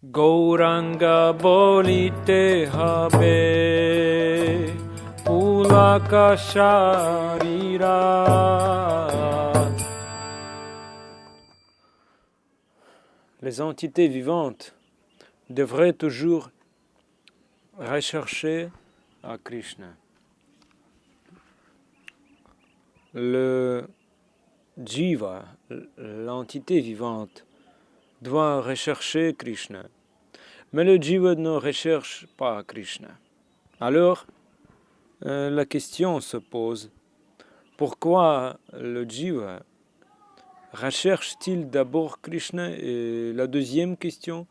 Gauranga bolite habe pulaka sharira. Les entités vivantes devraient toujours rechercher à Krishna. Le jiva, l'entité vivante, doit rechercher Krishna. Mais le jiva ne recherche pas Krishna. Alors, la question se pose, pourquoi le jiva recherche-t-il d'abord Krishna? Et la deuxième question,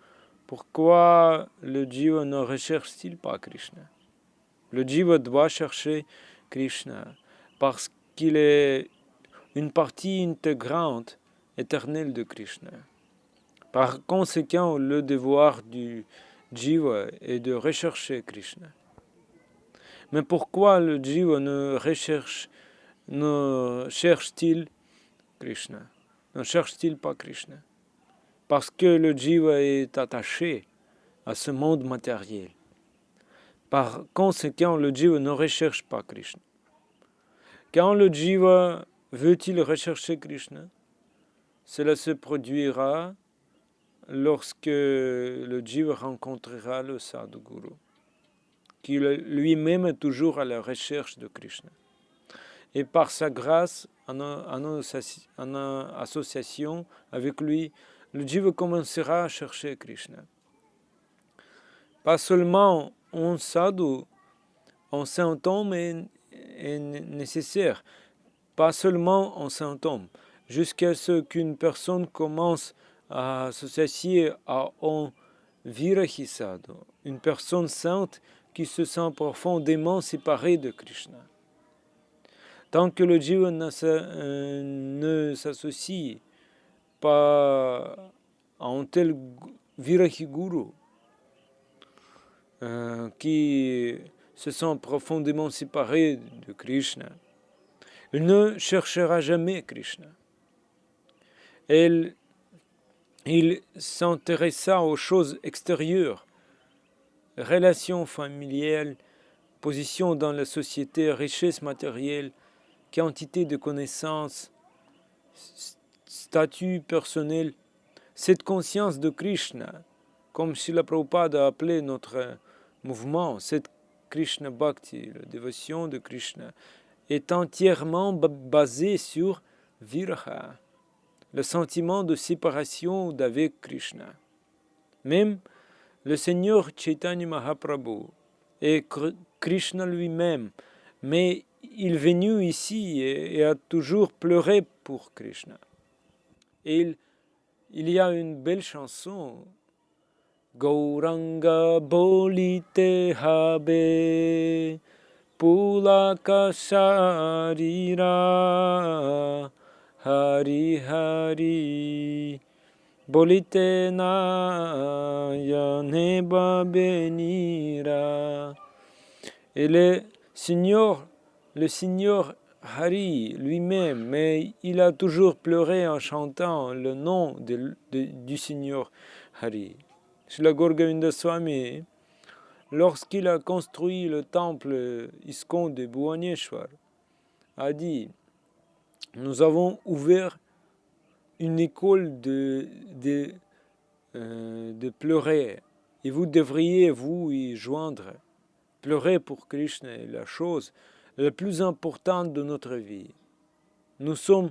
pourquoi le jiva ne recherche-t-il pas Krishna? Le jiva doit chercher Krishna parce qu'il est une partie intégrante, éternelle de Krishna. Par conséquent, le devoir du jiva est de rechercher Krishna. Mais pourquoi le jiva ne cherche-t-il Krishna? Ne cherche-t-il pas Krishna? Parce que le jiva est attaché à ce monde matériel. Par conséquent, le jiva ne recherche pas Krishna. Quand le jiva veut-il rechercher Krishna? Cela se produira lorsque le jiva rencontrera le sadhguru, qui lui-même est toujours à la recherche de Krishna. Et par sa grâce, en association avec lui, le jiva commencera à chercher Krishna. Pas seulement un sadhu, un saint homme est nécessaire, pas seulement un saint homme, jusqu'à ce qu'une personne commence à s'associer à un virahi sadhu, une personne sainte qui se sent profondément séparée de Krishna. Tant que le jiva ne s'associe pas à un tel virahi guru qui se sent profondément séparé de Krishna, il ne cherchera jamais Krishna. Il s'intéressa aux choses extérieures, relations familiales, position dans la société, richesse matérielle, quantité de connaissances, statut personnel. Cette conscience de Krishna, comme Srila Prabhupada a appelé notre mouvement, cette Krishna Bhakti, la dévotion de Krishna, est entièrement basée sur viraha, le sentiment de séparation d'avec Krishna. Même le Seigneur Chaitanya Mahaprabhu et Krishna lui-même, mais il est venu ici et a toujours pleuré pour Krishna. Et il y a une belle chanson, Gauranga bolite habe pulaka sharira hari hari bolite nayane babenira. Et le Seigneur Hari lui-même, mais il a toujours pleuré en chantant le nom du Seigneur Hari. Srila Gaura-Govinda Swami, lorsqu'il a construit le temple ISKCON de Bhubaneswar, a dit, nous avons ouvert une école de pleurer, et vous devriez vous y joindre. Pleurer pour Krishna est la chose la plus importante de notre vie. Nous sommes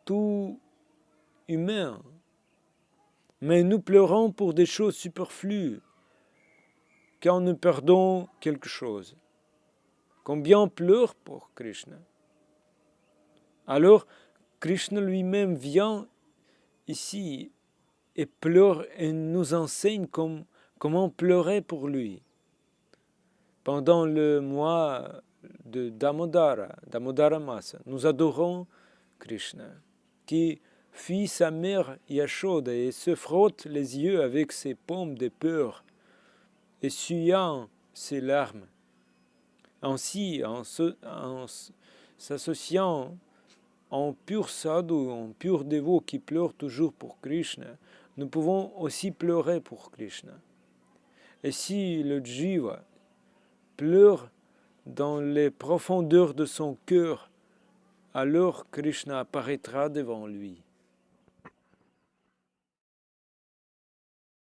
tous humains, mais nous pleurons pour des choses superflues, quand nous perdons quelque chose. Combien on pleure pour Krishna? Alors, Krishna lui-même vient ici et pleure et nous enseigne comment pleurer pour lui. Pendant le mois de Damodara Masa, nous adorons Krishna, qui fuit sa mère Yashoda et se frotte les yeux avec ses paumes de peur, essuyant ses larmes. Ainsi, en s'associant en pur sadhu, en pur dévot qui pleure toujours pour Krishna, nous pouvons aussi pleurer pour Krishna. Et si le jiva pleure dans les profondeurs de son cœur, alors Krishna apparaîtra devant lui.